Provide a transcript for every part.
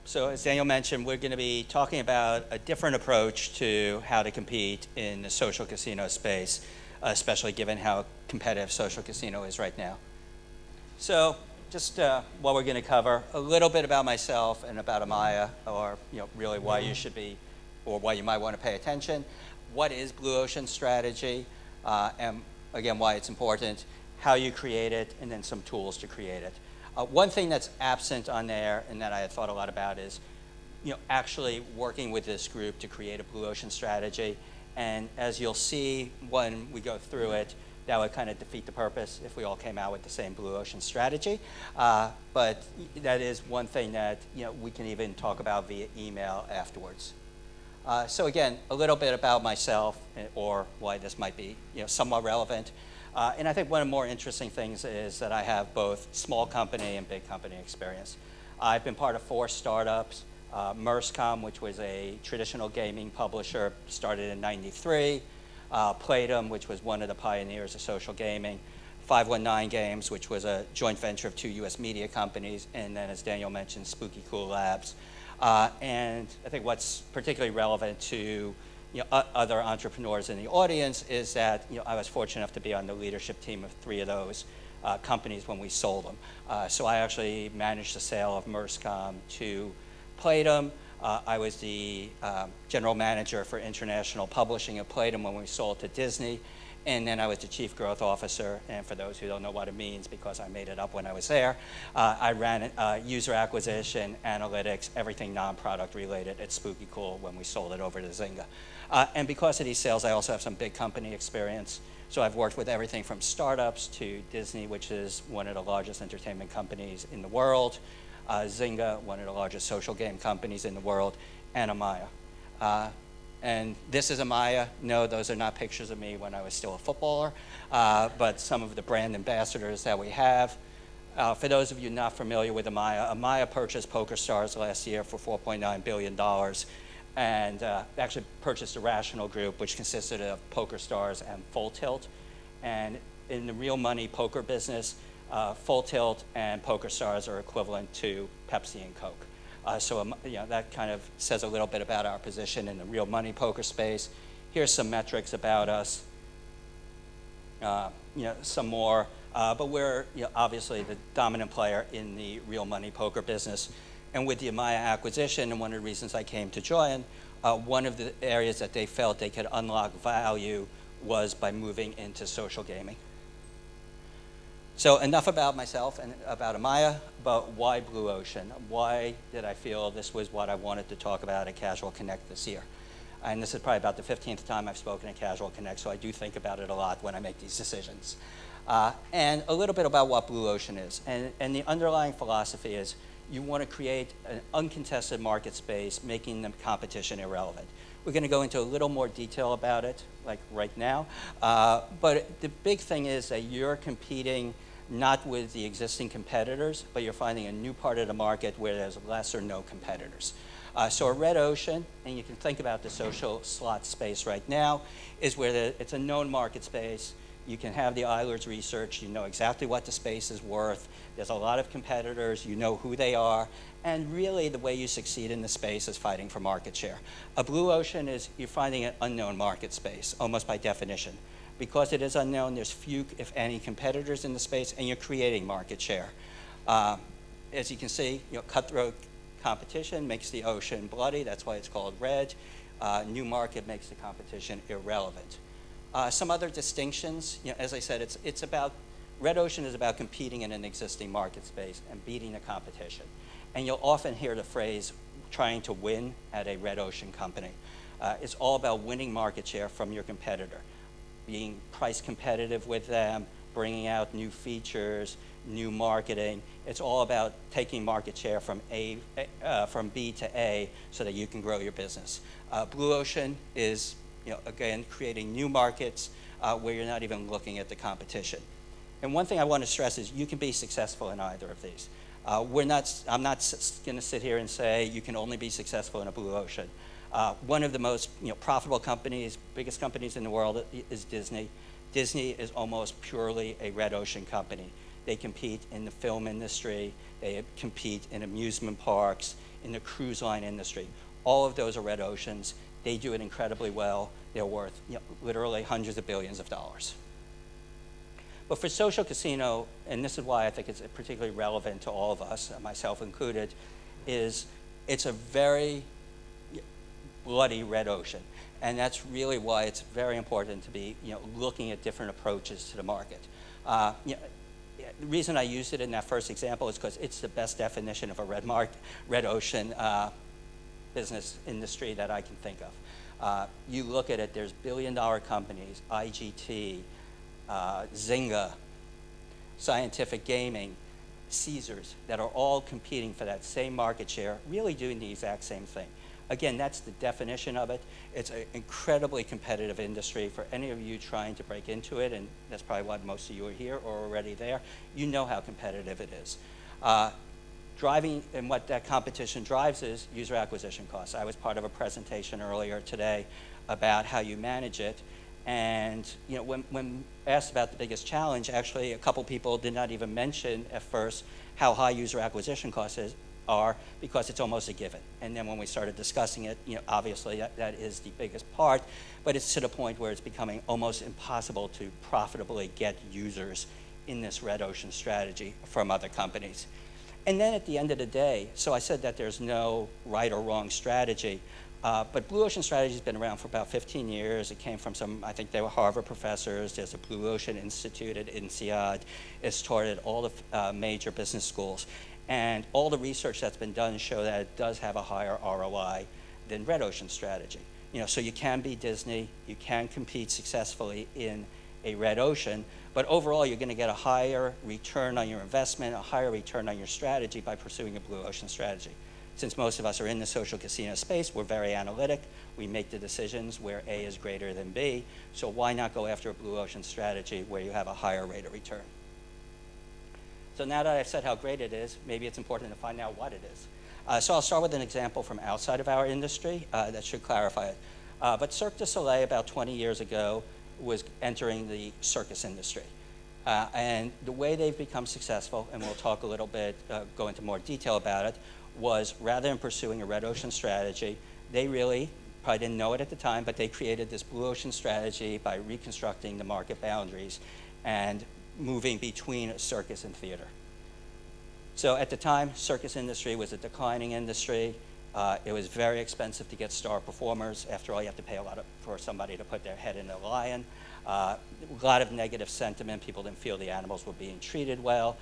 So as Daniel mentioned, we're going to be talking about a different approach to how to compete in the social casino space, especially given how competitive social casino is right now. So just what we're going to cover, a little bit about myself and about Amaya, or really why you should be, or why you might want to pay attention. What is Blue Ocean strategy, and again, why it's important, how you create it, and then some tools to create it. One thing that's absent on there and that I had thought a lot about is actually working with this group to create a Blue Ocean strategy. And as you'll see when we go through it, that would kind of defeat the purpose if we all came out with the same Blue Ocean strategy. But that is one thing that we can even talk about via email afterwards. So again, a little bit about myself, or why this might be somewhat relevant. And I think one of the more interesting things is that I have both small company and big company experience. I've been part of 4 startups. Merscom, which was a traditional gaming publisher, started in '93. Playdom, which was one of the pioneers of social gaming. 519 Games, which was a joint venture of 2 US media companies. And then, as Daniel mentioned, Spooky Cool Labs. And I think what's particularly relevant to other entrepreneurs in the audience is that I was fortunate enough to be on the leadership team of 3 of those companies when we sold them. So I actually managed the sale of Merscom to Playdom. I was the general manager for international publishing of Playdom when we sold to Disney. And then I was the chief growth officer. And for those who don't know what it means, because I made it up when I was there, I ran user acquisition, analytics, everything non-product related at Spooky Cool when we sold it over to Zynga. And because of these sales, I also have some big company experience. So I've worked with everything from startups to Disney, which is one of the largest entertainment companies in the world, Zynga, one of the largest social game companies in the world, and Amaya. And this is Amaya. No, those are not pictures of me when I was still a footballer, but some of the brand ambassadors that we have. For those of you not familiar with Amaya, Amaya purchased PokerStars last year for $4.9 billion, and actually purchased a Rational Group, which consisted of PokerStars and Full Tilt. And in the real money poker business, Full Tilt and PokerStars are equivalent to Pepsi and Coke. So that kind of says a little bit about our position in the real money poker space. Here's some metrics about us. Some more, but we're obviously the dominant player in the real money poker business. And with the Amaya acquisition, and one of the reasons I came to join, one of the areas that they felt they could unlock value was by moving into social gaming. So enough about myself and about Amaya, but why Blue Ocean? Why did I feel this was what I wanted to talk about at Casual Connect this year? And this is probably about the 15th time I've spoken at Casual Connect, so I do think about it a lot when I make these decisions. And a little bit about what Blue Ocean is. And the underlying philosophy is you want to create an uncontested market space, making the competition irrelevant. We're going to go into a little more detail about it, like right now. But the big thing is that you're competing not with the existing competitors, but you're finding a new part of the market where there's less or no competitors. So a red ocean, and you can think about the social slot space right now, is where it's a known market space. You can have the Eilers research. You know exactly what the space is worth. There's a lot of competitors. You know who they are. And really, the way you succeed in the space is fighting for market share. A blue ocean is you're finding an unknown market space, almost by definition. Because it is unknown, there's few, if any, competitors in the space, and you're creating market share. As you can see, cutthroat competition makes the ocean bloody. That's why it's called red. New market makes the competition irrelevant. Some other distinctions, as I said, it's about, red ocean is about competing in an existing market space and beating the competition. And you'll often hear the phrase, trying to win at a red ocean company. It's all about winning market share from your competitor, being price competitive with them, bringing out new features, new marketing. It's all about taking market share from from B to A so that you can grow your business. Blue ocean is, again, creating new markets where you're not even looking at the competition. And one thing I want to stress is you can be successful in either of these. I'm not going to sit here and say you can only be successful in a blue ocean. One of the most profitable companies, biggest companies in the world is Disney. Disney is almost purely a red ocean company. They compete in the film industry. They compete in amusement parks, in the cruise line industry. All of those are red oceans. They do it incredibly well. They're worth literally hundreds of billions of dollars. But for social casino, and this is why I think it's particularly relevant to all of us, myself included, is it's a very bloody red ocean. And that's really why it's very important to be looking at different approaches to the market. The reason I used it in that first example is because it's the best definition of a red ocean business industry that I can think of. You look at it, there's billion-dollar companies, IGT, Zynga, Scientific Gaming, Caesars, that are all competing for that same market share, really doing the exact same thing. Again, that's the definition of it. It's an incredibly competitive industry. For any of you trying to break into it, and that's probably why most of you are here or already there, you know how competitive it is. Driving, and what that competition drives is user acquisition costs. I was part of a presentation earlier today about how you manage it. And when asked about the biggest challenge, actually a couple people did not even mention at first how high user acquisition costs are, because it's almost a given. And then when we started discussing it, obviously that is the biggest part, but it's to the point where it's becoming almost impossible to profitably get users in this red ocean strategy from other companies. And then at the end of the day, so I said that there's no right or wrong strategy, but Blue Ocean Strategy has been around for about 15 years. It came from I think they were Harvard professors. There's a Blue Ocean Institute at INSEAD. It's taught at all the major business schools. And all the research that's been done show that it does have a higher ROI than red ocean strategy. So you can be Disney, you can compete successfully in a red ocean, but overall you're going to get a higher return on your investment, a higher return on your strategy by pursuing a blue ocean strategy. Since most of us are in the social casino space, we're very analytic. We make the decisions where A is greater than B, so why not go after a blue ocean strategy where you have a higher rate of return? So now that I've said how great it is, maybe it's important to find out what it is. So I'll start with an example from outside of our industry that should clarify it. But Cirque du Soleil, about 20 years ago, was entering the circus industry. And the way they've become successful, and we'll talk a little bit, go into more detail about it, was rather than pursuing a red ocean strategy, they really, probably didn't know it at the time, but they created this blue ocean strategy by reconstructing the market boundaries and moving between a circus and theater. So at the time, circus industry was a declining industry. It was very expensive to get star performers. After all, you have to pay a lot for somebody to put their head in a lion. A lot of negative sentiment. People didn't feel the animals were being treated well.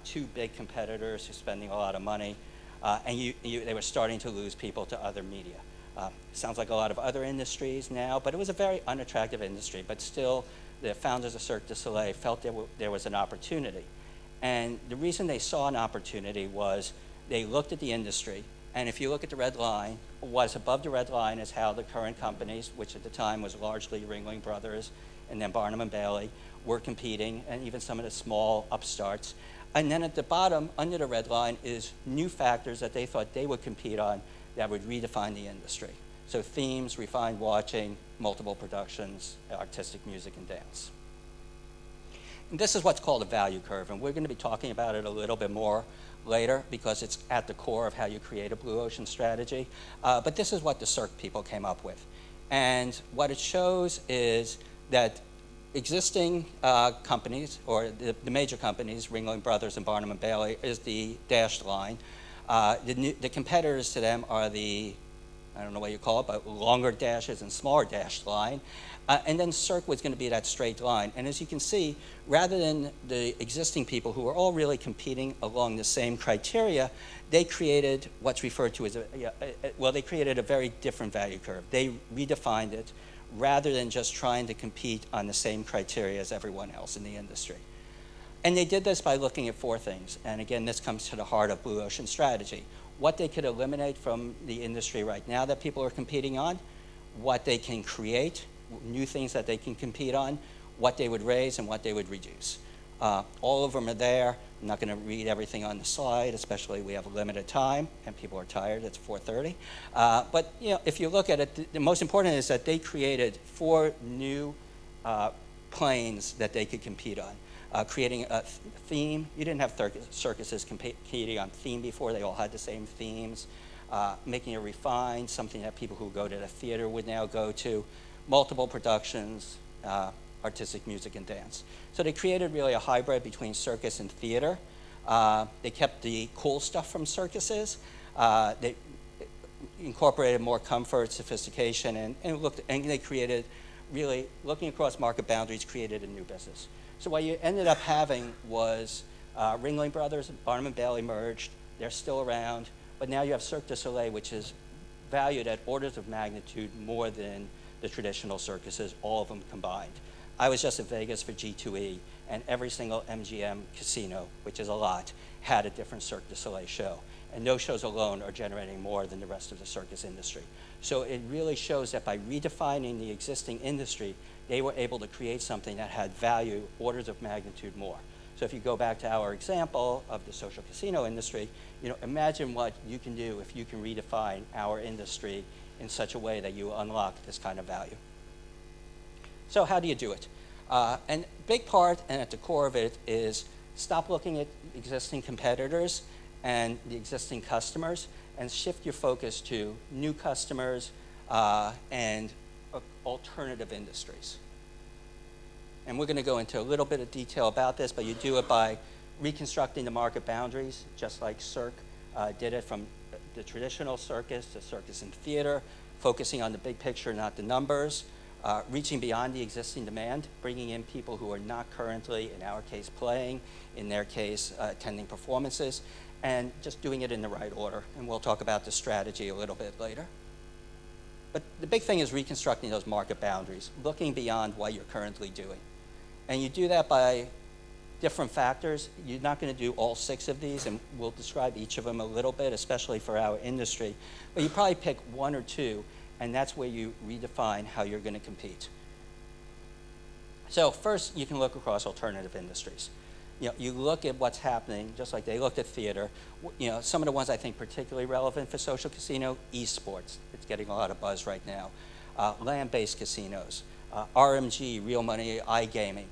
Two big competitors who were spending a lot of money. And they were starting to lose people to other media. Sounds like a lot of other industries now, but it was a very unattractive industry. But still, the founders of Cirque du Soleil felt there was an opportunity. And the reason they saw an opportunity was they looked at the industry, and if you look at the red line, what's above the red line is how the current companies, which at the time was largely Ringling Brothers and then Barnum and Bailey, were competing, and even some of the small upstarts. And then at the bottom, under the red line, is new factors that they thought they would compete on that would redefine the industry. So themes, refined watching, multiple productions, artistic music and dance. And this is what's called a value curve, and we're going to be talking about it a little bit more later because it's at the core of how you create a blue ocean strategy. But this is what the Cirque people came up with. And what it shows is that existing companies, or the major companies, Ringling Brothers and Barnum and Bailey, is the dashed line. The competitors to them are the, I don't know what you call it, but longer dashes and smaller dashed line. And then Cirque was going to be that straight line. And as you can see, rather than the existing people who were all really competing along the same criteria, they created what's referred to as they created a very different value curve. They redefined it rather than just trying to compete on the same criteria as everyone else in the industry. And they did this by looking at four things. And again, this comes to the heart of blue ocean strategy. What they could eliminate from the industry right now that people are competing on, what they can create, new things that they can compete on, what they would raise and what they would reduce. All of them are there. I'm not going to read everything on the slide, especially we have a limited time and people are tired. It's 4:30. But if you look at it, the most important is that they created four new planes that they could compete on. creating a theme. You didn't have circuses competing on theme before. They all had the same themes. Making it refined, something that people who go to the theater would now go to. Multiple productions, artistic music and dance. So they created really a hybrid between circus and theater. They kept the cool stuff from circuses. They incorporated more comfort, sophistication, and they created, really, looking across market boundaries, created a new business. So what you ended up having was Ringling Brothers and Barnum and Bailey merged. They're still around, but now you have Cirque du Soleil, which is valued at orders of magnitude more than the traditional circuses, all of them combined. I was just in Vegas for G2E, and every single MGM casino, which is a lot, had a different Cirque du Soleil show. And those shows alone are generating more than the rest of the circus industry. So it really shows that by redefining the existing industry, they were able to create something that had value orders of magnitude more. So if you go back to our example of the social casino industry, imagine what you can do if you can redefine our industry in such a way that you unlock this kind of value. So how do you do it? And a big part, and at the core of it, is stop looking at existing competitors and the existing customers and shift your focus to new customers and alternative industries. And we're going to go into a little bit of detail about this, but you do it by reconstructing the market boundaries, just like Cirque did it from the traditional circus to circus and theater, focusing on the big picture, not the numbers, reaching beyond the existing demand, bringing in people who are not currently, in our case, playing, in their case, attending performances, and just doing it in the right order. And we'll talk about the strategy a little bit later. But the big thing is reconstructing those market boundaries, looking beyond what you're currently doing. And you do that by different factors. You're not going to do all 6 of these, and we'll describe each of them a little bit, especially for our industry. But you probably pick 1 or 2, and that's where you redefine how you're going to compete. So first, you can look across alternative industries. You look at what's happening, just like they looked at theater. Some of the ones I think particularly relevant for social casino, esports. It's getting a lot of buzz right now. Land-based casinos, RMG, real money, iGaming.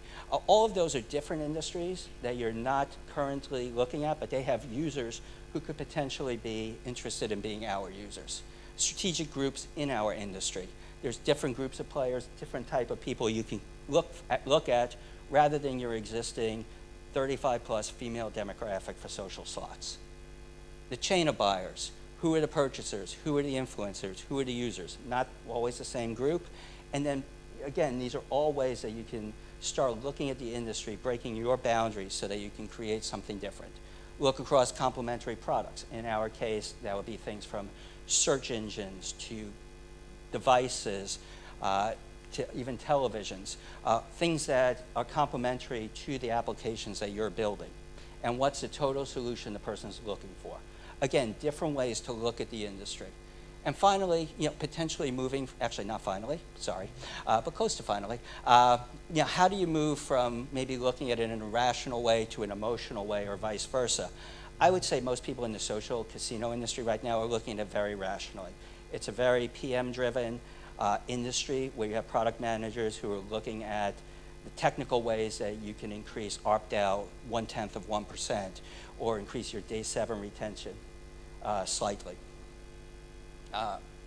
All of those are different industries that you're not currently looking at, but they have users who could potentially be interested in being our users. Strategic groups in our industry. There's different groups of players, different type of people you can look at rather than your existing 35-plus female demographic for social slots. The chain of buyers. Who are the purchasers? Who are the influencers? Who are the users? Not always the same group. And then, again, these are all ways that you can start looking at the industry, breaking your boundaries so that you can create something different. Look across complementary products. In our case, that would be things from search engines to devices, to even televisions, things that are complementary to the applications that you're building. And what's the total solution the person's looking for? Again, different ways to look at the industry. And finally, potentially moving, actually not finally, sorry, but close to finally, how do you move from maybe looking at it in a rational way to an emotional way or vice versa? I would say most people in the social casino industry right now are looking at it very rationally. It's a very PM-driven industry where you have product managers who are looking at the technical ways that you can increase ARPDAU 0.1% or increase your day 7 retention slightly.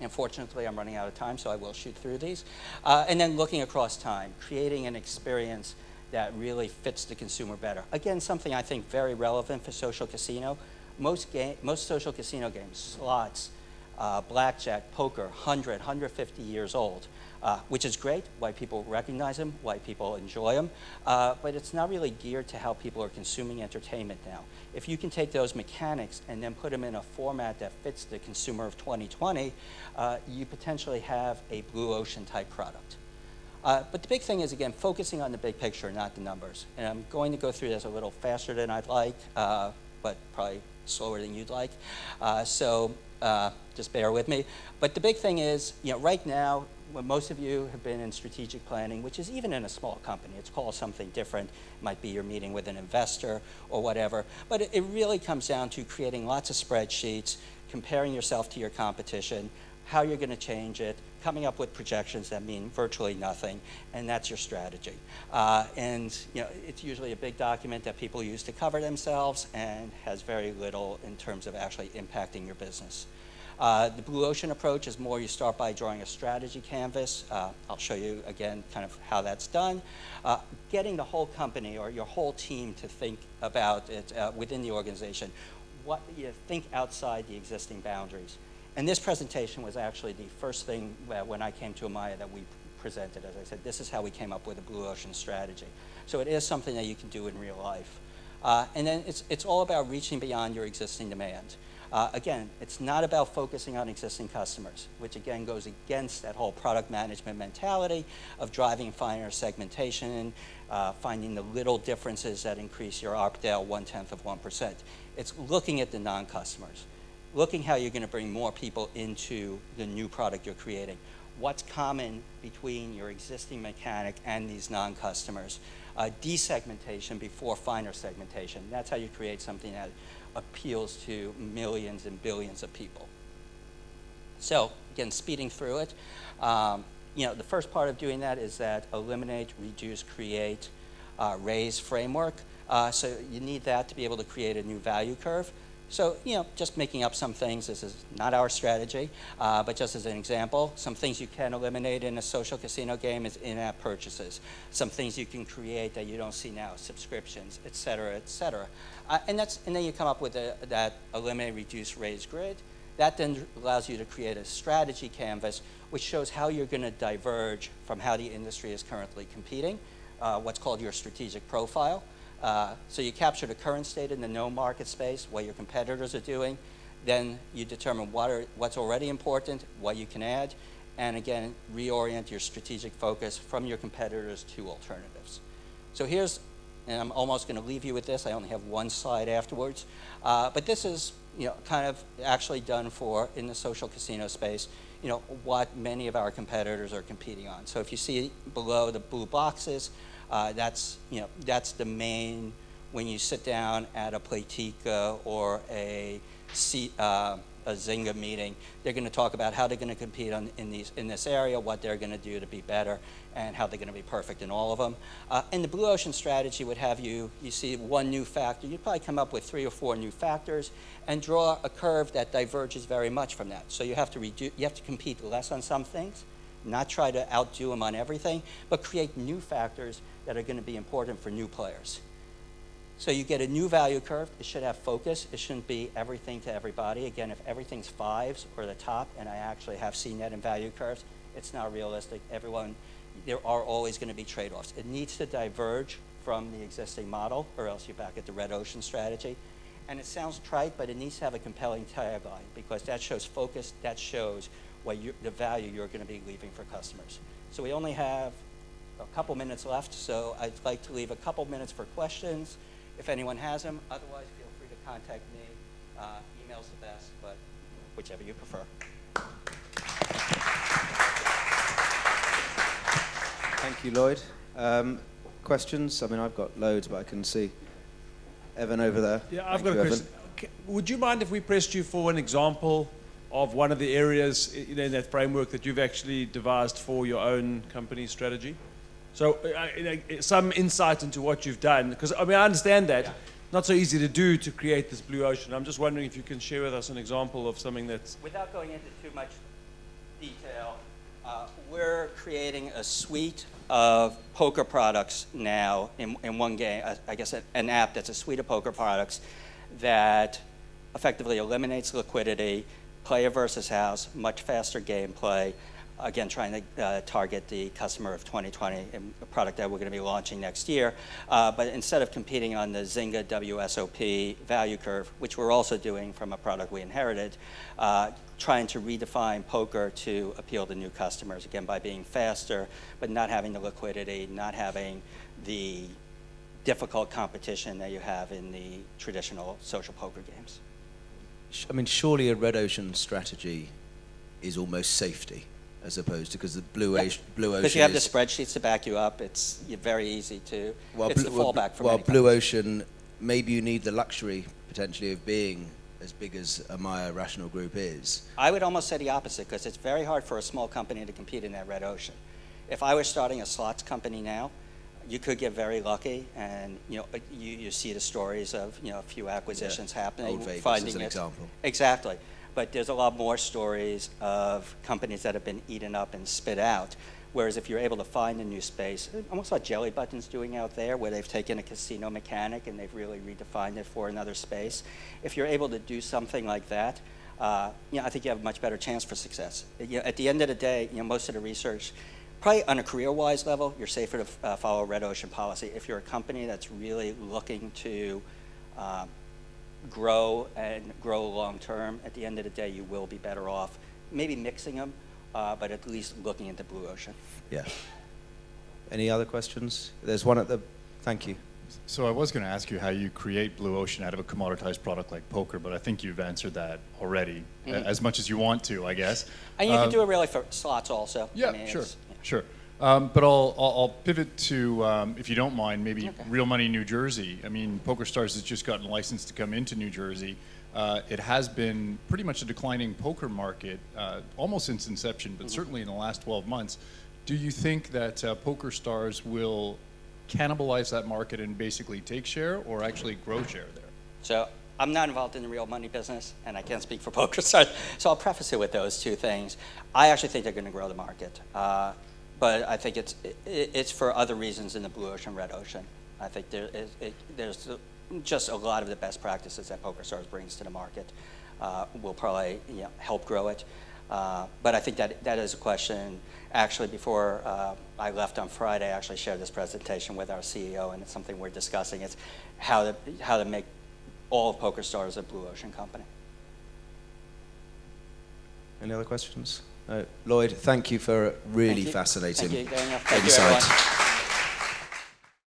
Unfortunately, I'm running out of time, so I will shoot through these. And then looking across time, creating an experience that really fits the consumer better. Again, something I think very relevant for social casino. Most social casino games, slots, blackjack, poker, 100, 150 years old, which is great, why people recognize them, why people enjoy them, but it's not really geared to how people are consuming entertainment now. If you can take those mechanics and then put them in a format that fits the consumer of 2020, you potentially have a blue ocean type product. But the big thing is, again, focusing on the big picture, not the numbers. And I'm going to go through this a little faster than I'd like, but probably slower than you'd like. So just bear with me. But the big thing is, right now, when most of you have been in strategic planning, which is even in a small company, it's called something different. It might be you're meeting with an investor or whatever. But it really comes down to creating lots of spreadsheets, comparing yourself to your competition. how you're going to change it, coming up with projections that mean virtually nothing, and that's your strategy. And it's usually a big document that people use to cover themselves and has very little in terms of actually impacting your business. The blue ocean approach is more you start by drawing a strategy canvas. I'll show you again kind of how that's done. Getting the whole company or your whole team to think about it within the organization. What you think outside the existing boundaries. And this presentation was actually the first thing when I came to Amaya that we presented. As I said, this is how we came up with a blue ocean strategy. So it is something that you can do in real life. And then it's all about reaching beyond your existing demand. Again, it's not about focusing on existing customers, which again goes against that whole product management mentality of driving finer segmentation, finding the little differences that increase your ARPDAL 0.1%. It's looking at the non-customers, looking how you're going to bring more people into the new product you're creating. What's common between your existing mechanic and these non-customers? Desegmentation before finer segmentation. That's how you create something that appeals to millions and billions of people. So again, speeding through it, the first part of doing that is that eliminate, reduce, create, raise framework. So you need that to be able to create a new value curve. So, just making up some things. This is not our strategy, but just as an example, some things you can eliminate in a social casino game is in-app purchases. Some things you can create that you don't see now, subscriptions, et cetera, et cetera. And then you come up with that eliminate, reduce, raise grid. That then allows you to create a strategy canvas, which shows how you're going to diverge from how the industry is currently competing, what's called your strategic profile. So you capture the current state in the known market space, what your competitors are doing, then you determine what's already important, what you can add, and again, reorient your strategic focus from your competitors to alternatives. So here's, and I'm almost going to leave you with this, I only have one slide afterwards, but this is kind of actually done for, in the social casino space, what many of our competitors are competing on. So if you see below the blue boxes, that's the main, when you sit down at a Playtika or a Zynga meeting, they're going to talk about how they're going to compete in this area, what they're going to do to be better, and how they're going to be perfect in all of them. And the blue ocean strategy would have you see one new factor. You'd probably come up with 3 or 4 new factors and draw a curve that diverges very much from that. So you have to compete less on some things, not try to outdo them on everything, but create new factors that are going to be important for new players. So you get a new value curve. It should have focus. It shouldn't be everything to everybody. Again, if everything's 5s or the top, and I actually have seen that in value curves, it's not realistic. There are always going to be trade-offs. It needs to diverge from the existing model, or else you're back at the red ocean strategy. And it sounds trite, but it needs to have a compelling tagline, because that shows focus, that shows the value you're going to be leaving for customers. So we only have a couple minutes left, so I'd like to leave a couple minutes for questions, if anyone has them. Otherwise, feel free to contact me. Email's the best, but whichever you prefer. Thank you, Lloyd. Questions? I mean, I've got loads, but I can see Evan over there. Yeah, I've got a question. Would you mind if we pressed you for an example of one of the areas in that framework that you've actually devised for your own company strategy? So some insight into what you've done, because I understand that. Yeah. Not so easy to do to create this blue ocean. I'm just wondering if you can share with us an example of something that's... Without going into too much detail, we're creating a suite of poker products now in one game, I guess an app that's a suite of poker products that effectively eliminates liquidity, player versus house, much faster gameplay, again, trying to target the customer of 2020, and a product that we're going to be launching next year. But instead of competing on the Zynga WSOP value curve, which we're also doing from a product we inherited, trying to redefine poker to appeal to new customers, again, by being faster, but not having the liquidity, not having the difficult competition that you have in the traditional social poker games. I mean, surely a red ocean strategy is almost safety, as opposed to, because the blue ocean because you have the spreadsheets to back you up, it's very easy to, it's the fallback for many blue companies. ocean, maybe you need the luxury, potentially, of being as big as Amaya Rational Group is. I would almost say the opposite, because it's very hard for a small company to compete in that red ocean. If I was starting a slots company now, you could get very lucky, and you see the stories of a few acquisitions happening, Old Vegas finding as an it. example. Exactly, but there's a lot more stories of companies that have been eaten up and spit out. Whereas if you're able to find a new space, almost like Jelly Button's doing out there, where they've taken a casino mechanic and they've really redefined it for another space. If you're able to do something like that, I think you have a much better chance for success. At the end of the day, most of the research, probably on a career-wise level, you're safer to follow red ocean policy. If you're a company that's really looking to grow long-term, at the end of the day, you will be better off maybe mixing them, but at least looking at the blue ocean. Yeah. Any other questions? There's one at the, thank you. So I was going to ask you how you create blue ocean out of a commoditized product like poker, but I think you've answered that already, as much as you want to, I guess. And you can do it really for slots also. Yeah, sure. But I'll pivot to, if you don't mind, maybe Real Money New Jersey. I mean, PokerStars has just gotten licensed to come into New Jersey. It has been pretty much a declining poker market almost since inception, but certainly in the last 12 months. Do you think that PokerStars will cannibalize that market and basically take share, or actually grow share there? So I'm not involved in the real money business, and I can't speak for PokerStars, so I'll preface it with those two things. I actually think they're going to grow the market, but I think it's for other reasons in the blue ocean, red ocean. I think there's just a lot of the best practices that PokerStars brings to the market will probably help grow it. But I think that is a question. Actually, before I left on Friday, I actually shared this presentation with our CEO, and it's something we're discussing. It's how to make all of PokerStars a blue ocean company. Any other questions? Lloyd, thank you for a really fascinating Thank you, Daniel. Thank you, insight. everyone.